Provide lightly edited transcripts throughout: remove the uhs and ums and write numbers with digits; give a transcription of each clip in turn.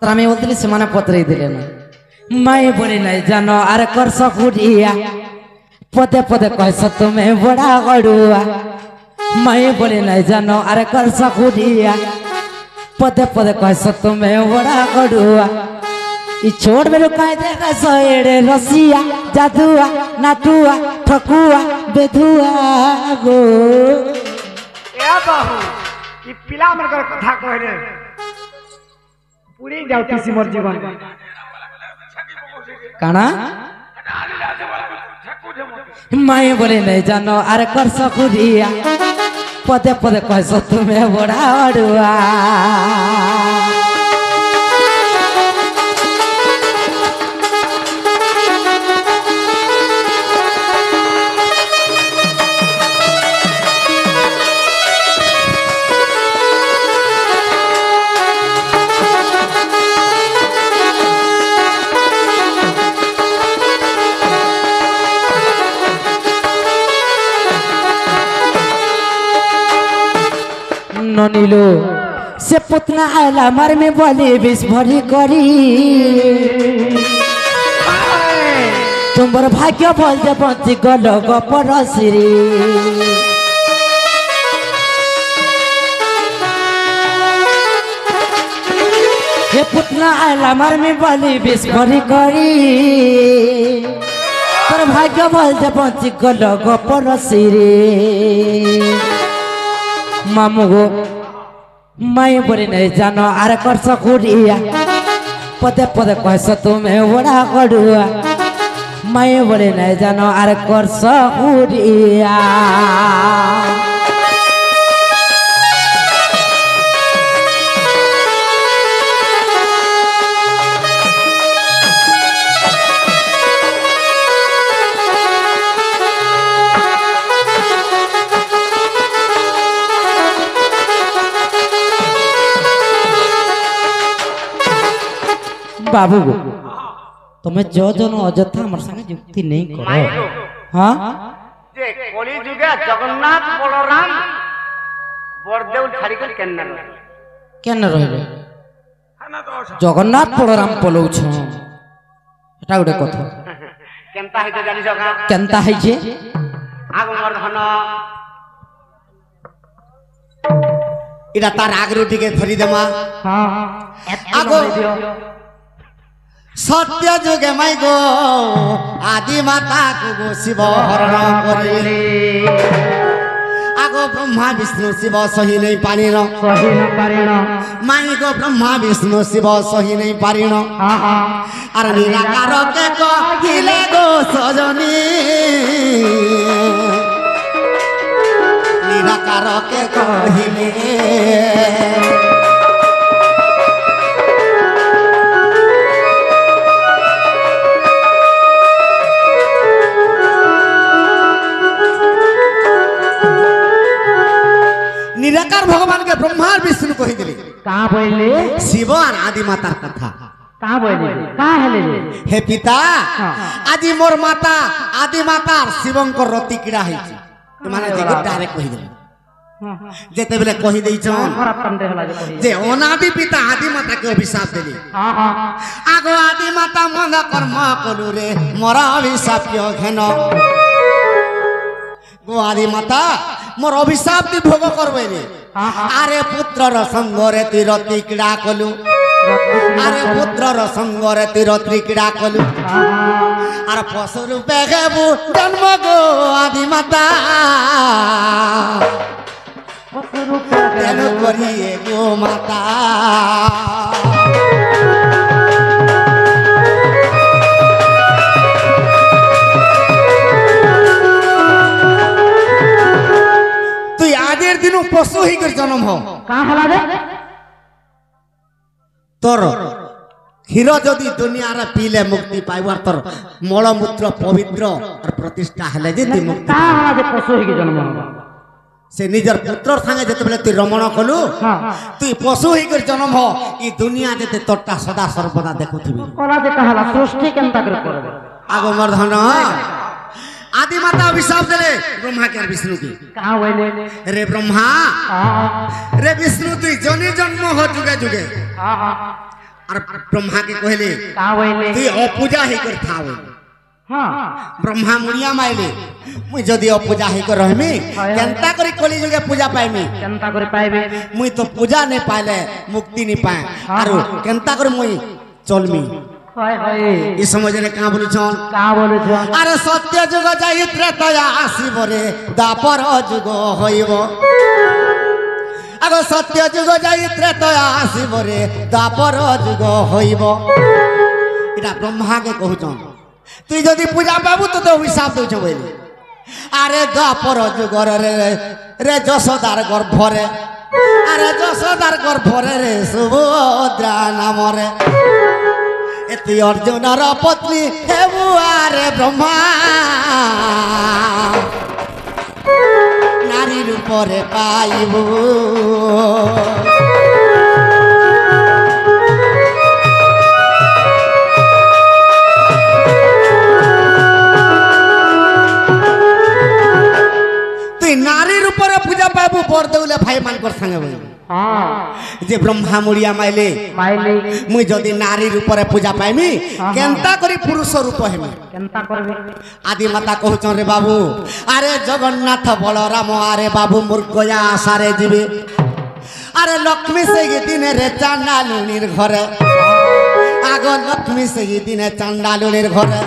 पत्र में बोलते से माने पत्र ही दिले ना मैं बोली नहीं जानो अरे कर सकुड़िया पदे पदे कैस तुम्हें बड़ा गड़ुआ मैं बोली नहीं जानो अरे कर सकुड़िया पदे पदे कैस तुम्हें बड़ा गड़ुआ छोड़ मेरे काहे देखा सोएड़े रसिया जादुआ नाटुआ ठकुआ बेधुआ गो ए बाबू ई पिला मन कर कथा कहले पूरी जाउती सी मोर जीवन काना मैं बोले नहीं जानो अरे कर सकुरिया पदे पदे कैसो तुम्हें बड़ा अड़ुआ नीलो से पुतना आला मर में बोली बिस भरी करी तुम्हार भाग्य बोल दे बंची गल गपर श्री ये पुतना आला मर में बोली बिस भरी करी तोर भाग्य बोल दे बंची गल गपर श्री मामू गो मैं बोली नहीं जानो अरे कर सकुड़िया पदे पदे कैस तुम्हें बड़ा गड़ुआ मैं बोली नहीं जानो अरे कर सकुड़िया बाबू गो तुम्हें जो जन अଯଥା हमर संगे युक्ति नहीं करो हां जे कली जुगे जगन्नाथ बलराम बरदेव छाड़ी कर केन रहले जगन्नाथ बलराम पलौ छ एटा गुटे कथा केनता है जानि सका केनता है जे आगो मोर धन इरा तार आगरो टिके धरि देमा हां आगो सत्य जुगे माई गो आदि माता को शिव हरण करिले आगो ब्रह्मा विष्णु शिव सही नहीं पारिण माई गो ब्रह्मा विष्णु शिव सही नहीं पारिण अरे निराकार के कहिले गो सजनी निराकार के कहिले निराकार भगवान के ब्रह्मा विष्णु कहि दिले कहां बोले शिव और आदि मातार कथा कहां बोले कहां हेले हे पिता आदि मोर माता आदि मातार शिवंकर रति कीड़ा हैछि माने जगत डायरेक्ट कहि दिले जेते बेले कहि देइ छन जे अनादि पिता आदि माता के अभिशाप देली आगो आदि माता मन कर्म कलु रे मोर अभिशाप क्यों घेन गो आदि माता मोर अभिशाप दी भोग करबेनी आरे पुत्रर संगरे तिरति कीड़ा कलु आरे पुत्रर संगरे तिरति कीड़ा कलु आर पशु रूपे गेबु जन्म गो आदि माता पशु रूपे तेनु करिए गो माता पशु ही कर जन्म हो कहां हला रे तोर क्षीर जदि दुनिया रे पीले मुक्ति पाइबार तोर मल मूत्र पवित्र और प्रतिष्ठा हले जे ती मुक्ति कहां हला जे पशु ही के जन्म हो से निजर पुत्र संगे जते बेले तू रमण कलु तू पशु ही कर जन्म हो ई दुनिया जते तोटा सदा सर्वदा देखुथिबी कोला जे कहाला सृष्टि केनता कर करबे आगो मर्धन आदि माता अभिशाप देले ब्रह्मा के विष्णु की कहां होइले रे ब्रह्मा रे विष्णु तू जनी जन्म हो जुगे जुगे और ब्रह्मा के कहले का बोले तू अपूजा ही कर था हां ब्रह्मा मुनिया माइले मुई जदी अपूजा ही कर रहमी केनता करी कली जुगे पूजा पाइमी जनता करे पाइबे मुई तो पूजा नहीं पाइले मुक्ति नहीं पाए आरो केनता कर मुई चलमी हाय हाय ई समझ रे का बोलु छन का बोले छ अरे सत्य जुग जाई त्रेतया आसीब रे द्वापर जुग होइब आगो सत्य जुग जाई त्रेतया आसीब रे द्वापर जुग होइब इटा ब्रह्मा के कहू छन তুই যদি পূজা পাবু তো অভিশাপ দউছ বলি আরে দ্বাপর যুগর রে রে যশোদার গর্ভরে আরে যশোদার গর্ভরে রে সুভদ্রা নামরে এ তুই অর্জুনর পত্নী হেবু আরে ব্রহ্মা নারী রূপরে পাইবু নারীর উপরে পূজা পাবো বর দেউলে ভাই মানকর সঙ্গে বলি যে ব্রহ্মা মুড়িয়া মাইলে মুই যদি নারীর উপরে পূজা পাইমি কেনতা করি পুরুষ রূপ হেমি কেনতা করবে আদি মাতা কহুছন রে বাবু আরে জগন্নাথ বলরাম আরে বাবু মূর্খয়া আসারে যাবে আরে লক্ষ্মী সেই দিনে রে চান্ডালুনির ঘরে আগ লক্ষ্মী সেই দিনে চান্ডালুনির ঘরে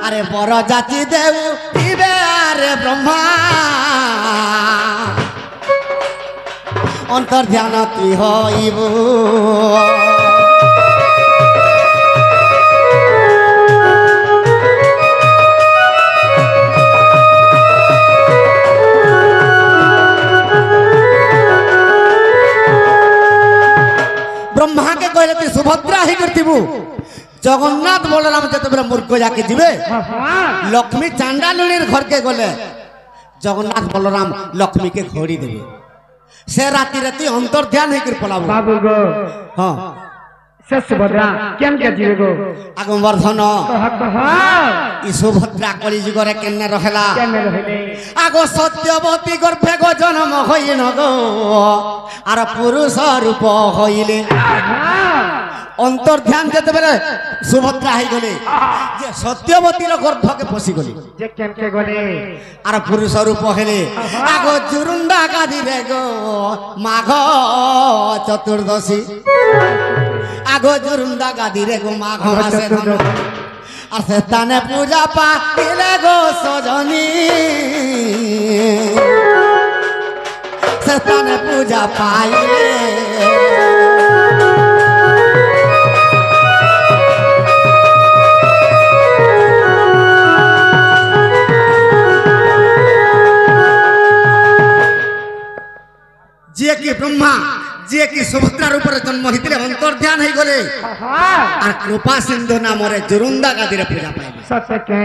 আরে বড় জাতি দেউ দিবে আরে ব্রহ্মা অন্তর ধ্যান তুই হইব ब्रह्मा के कहले तु सुभद्रा ही करथिबु जगन्नाथ बलराम जेते मूर्ख जाके जीवे लक्ष्मी चांडालुनीर घर के गले जगन्नाथ बलराम लक्ष्मी के घोड़ी देवे से राति राति अंतर ध्यान है कर पलाबो बाबू गो हां से सुभद्रा केन के जीवे गो आगम वर्धन कह ई सुभद्रा कली जुगरे केने रहला केने रहले आगो सत्यवती गर्भे गो जन्म होइन गो आर पुरुष रूप होइले अंतर ध्यान जेते बेले सुभद्रा ही गले जे सत्यवतीर गर्भ के पसी गली जे केन के गले आर पुरुष रूप हेले आगो जुरुंडा गादी रे गो माघ चतुर्दशी आगो जुरुंडा गादी रे गो माघ मासे আর সে তানে পূজা পাইলে গো সজনী সে তানে পূজা পাইলে যে কি ব্রহ্মা যে কি সুভদ্রার উপরে জন্ম হইতিলে অন্তর ধ্যান হই গলে আর কৃপা সিন্ধু নামরে জুরুন্দা গাদিরে পূজা পাইলে सत्य के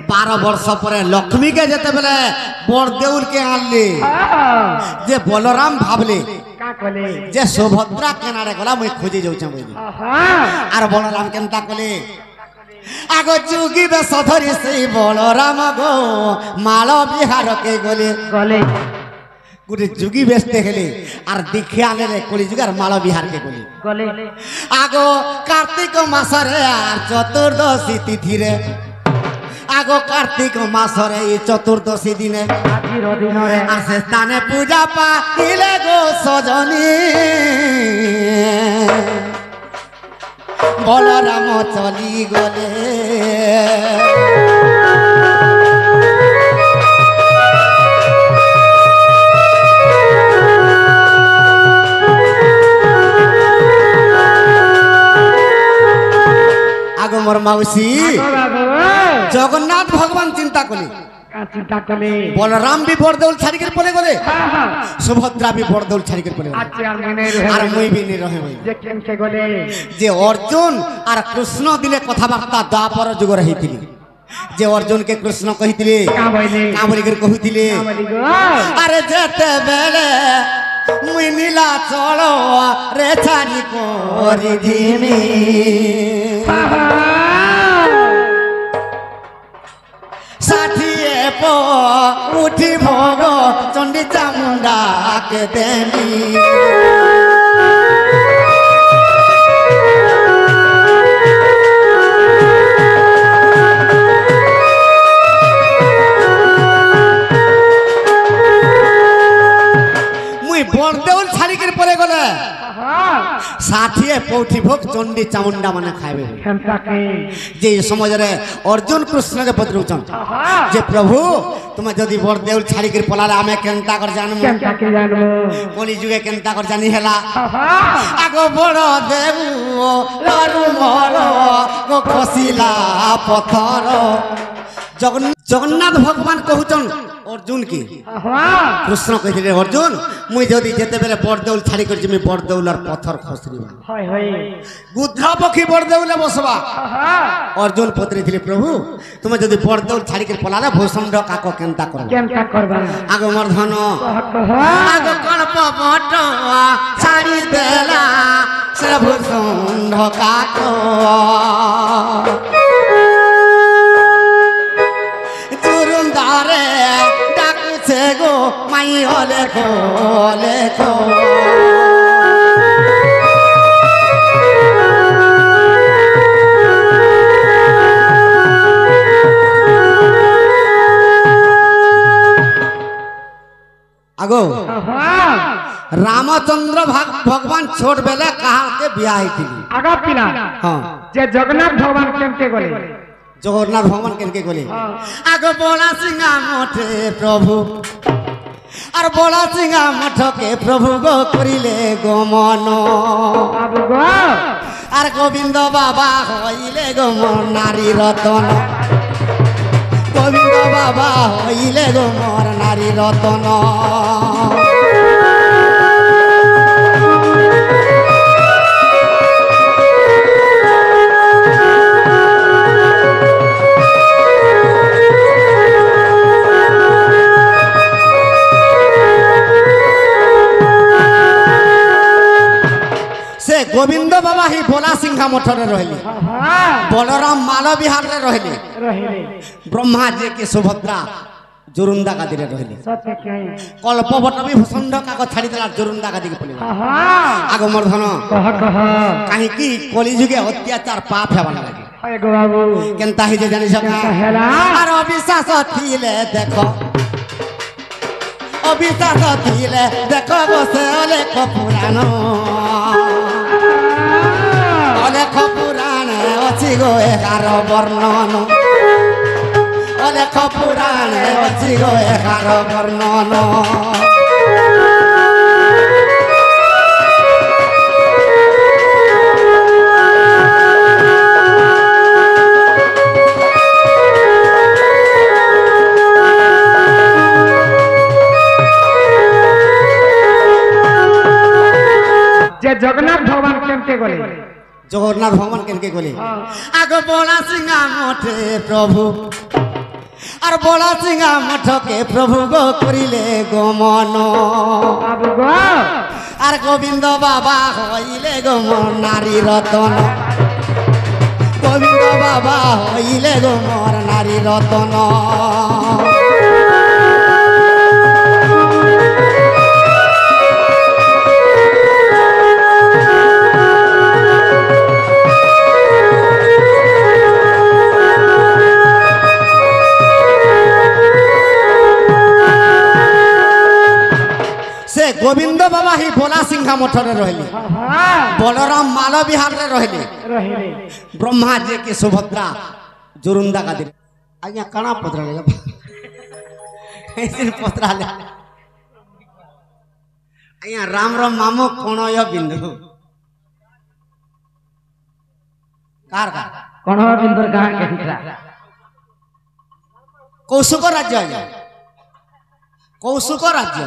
12 वर्ष পরে লক্ষ্মী কে যেতে বেলে বড় দেউল কে আনলে যে বলরাম ভাবলে का कले যে সুভদ্রা কেনারে গলা মই খুঁজে যাউছা বলি আর বলরাম কেনতা কলে আগো যুগি বেশ ধরি সেই বলরাম গো মাল বিহার কে গলে गले গোটে যুগি বেশ দেখলে আর দেখে আনলে কলি যুগার মাল বিহার কে গলি गले আগো কার্তিক মাসরে আর চতুর্দশী তিথিরে আগো কার্তিক মাসরে এই চতুর্দশী দিনে आधी दिन रे আর সে স্থানে পূজা পাইলে গো সজনী বলরাম চলি গলে আগো মোর মাউসী জগন্নাথ ভগবান চিন্তা কলি का चिंता कले বলরাম বি বড়দেউল ছাড়ি করে পড়ে গলে हां সুভদ্রা বি বড়দেউল ছাড়ি করে পড়ে গলে आज यार मने रहे আর মুই বি নি রহে ভাই जे केन के गले যে অর্জুন আর কৃষ্ণ দিলে কথাবার্তা দ্বাপর যুগ রহিতিলি যে অর্জুন কে কৃষ্ণ কহিতিলে का बोले কাবলি করে কহিতিলে का बोली गो আরে যেতে বেলে মুই নীলা চলো রে ছাড়ি করি ধিমি ষাঠিয়ে উঠি ভোগ চণ্ডী চামুন্ডা কে দেমি कौठी भोग चंडी चामुंडा माने खाइबे जे समझ रे अर्जुन कृष्ण के पत्रुचन जे प्रभु तुम जदी बड़ देउल छाड़ी कर पलाले आमे केनता कर जानमु कोली जुगे केनता कर जानी हेला आगो बड़ देउ लारू मोर गो खसिला पत्थर जगन्नाथ भगवान कहउचन अर्जुन की कृष्ण कहते अर्जुन मुई जदि जेते बेले बड़देउल छाड़ी कर जिमी बड़देउलर पत्थर खसरीबा गुद्रा पक्षी बड़देउले बसबा अर्जुन पत्नी थिले प्रभु तुम जदि बड़देउल छाड़ी कर पलाले भूषण काको केनता करबा आगो मर्धन आगो कल्प बटवा छाड़ी देला से भूषण काको जुरुंदारे डाकছে গো মাই হলে কোলে কো আগো रामचंद्र भगवान छोट बेले कहा के बियाह हिथिली आगा पिला हां जे जगन्नाथ भगवान केनते गले जगन्नाथ भगवान केनके गले आगो बोला सिंगा मठे प्रभु और बोला सिंगा मठ के प्रभु गो करिले गो मन बाबू गो और गोविंद बाबा होइले गो मोर नारी रतन गोविंद बाबा होइले गो मोर नारी रतन गोविंद बाबा ही भोला सिंहा मठरे रहले बलराम माल विहार रे रहले ब्रह्मा जी के सुभद्रा जोरुंदा गादी रे रहले कल्पवट भी भूषण काको छाड़ी देला जोरुंदा गादी के पलिवा आगो मर्धन काहे की कली जुगे अत्याचार पाप हेबा लागे एगो बाबू केनता हे जे जानि सका आर अविश्वास थिले देखो अविश्वास थिले देखो गोसेले को पुराण अलेख पुराण अछि गो 11 वर्णन अलेख पुराण अछि गो 11 वर्णन जे जगन्नाथ भगवान केनते गले जगन्नाथ भगवान केनके गले आगो बोला सिंगा मठे प्रभु और बोला सिंगा मठ के प्रभु गो करिले गो मन बाबू गो और गोविंद बाबा होइले गो मोर नारी रतन गोविंद बाबा होइले गो मोर नारी रतन गोविंद बाबा ही भोला सिंहा मठरे रहले बलराम माल विहार रे रहले ब्रह्मा जी के सुभद्रा जोरुंदा गादी आज्ञा कणा पत्रा ले ऐसे पत्रा ले आज्ञा राम राम मामो कोण यो बिंदु कार का कोण बिंदु कहां केनरा कौशुक राज्य आज्ञा कौशुक राज्य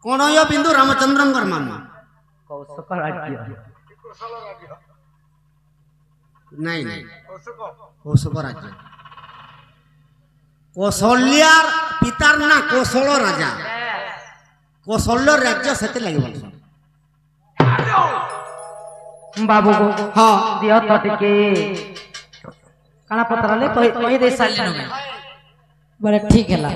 कोण यो बिंदु रामचंद्रंकर मामा कौशक राज्य नहीं नहीं कौशक राज्य कौशल्यार पितार ना कौशल राजा कौशल्य राज्य सेते लागि बोलसन बाबू को हां दियो तो टिके काना पत्र ले कहि दे साली न बड़े ठीक हैला